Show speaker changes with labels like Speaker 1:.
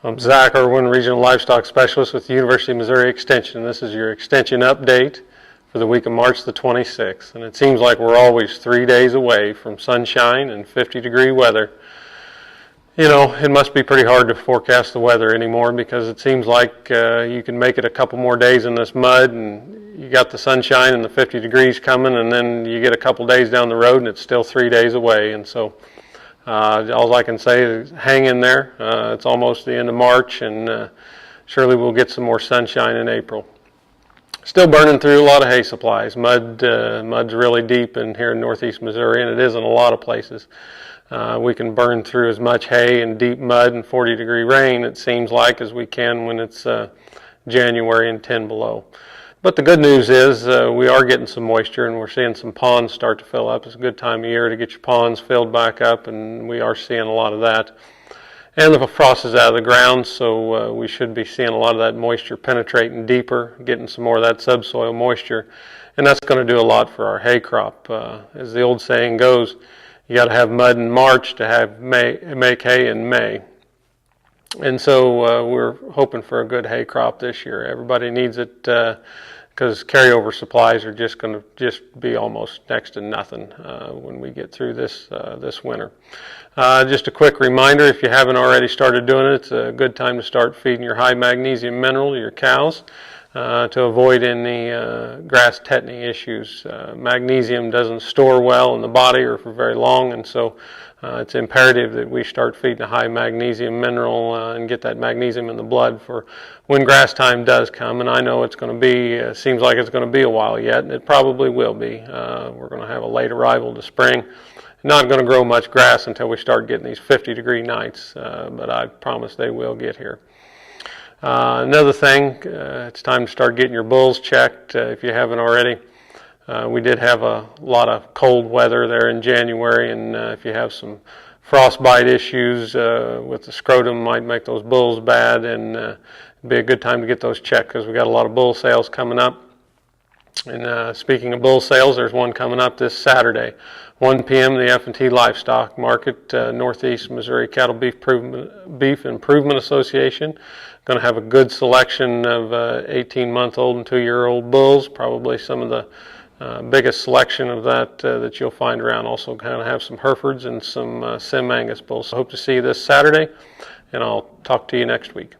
Speaker 1: I'm Zach Erwin, Regional Livestock Specialist with the University of Missouri Extension. This is your Extension update for the week of March the 26th. And it seems like we're always 3 days away from sunshine and 50-degree weather. You know, it must be pretty hard to forecast the weather anymore because it seems like you can make it a couple more days in this mud and you got the sunshine and the 50 degrees coming, and then you get a couple days down the road and it's still 3 days away. And so all I can say is hang in there. It's almost the end of March, and surely we'll get some more sunshine in April. Still burning through a lot of hay supplies. Mud's really deep in here in northeast Missouri, and it is in a lot of places. We can burn through as much hay and deep mud and 40-degree rain, it seems like, as we can when it's January and 10 below. But the good news is we are getting some moisture, and we're seeing some ponds start to fill up. It's a good time of year to get your ponds filled back up, and we are seeing a lot of that. And the frost is out of the ground, so we should be seeing a lot of that moisture penetrating deeper, getting some more of that subsoil moisture. And that's going to do a lot for our hay crop. As the old saying goes, you got to have mud in March to make hay in May. And so we're hoping for a good hay crop this year. Everybody needs it because carryover supplies are just going to be almost next to nothing when we get through this winter. Just a quick reminder, if you haven't already started doing it, it's a good time to start feeding your high magnesium mineral to your cows to avoid any grass tetany issues. Magnesium doesn't store well in the body or for very long, and so it's imperative that we start feeding a high magnesium mineral and get that magnesium in the blood for when grass time does come. And I know it's going to be, seems like it's going to be a while yet, and it probably will be. We're going to have a late arrival to spring. Not going to grow much grass until we start getting these 50-degree nights, but I promise they will get here. Another thing, it's time to start getting your bulls checked if you haven't already. We did have a lot of cold weather there in January, and if you have some frostbite issues with the scrotum, might make those bulls bad, and it'd be a good time to get those checked because we got a lot of bull sales coming up. And speaking of bull sales, there's one coming up this Saturday, 1 p.m. the F&T Livestock Market, Northeast Missouri Cattle Beef Improvement Association. Going to have a good selection of 18-month-old and 2-year-old bulls, probably some of the biggest selection of that you'll find around. Also kind of have some Herefords and some Sim Angus bulls. So hope to see you this Saturday, and I'll talk to you next week.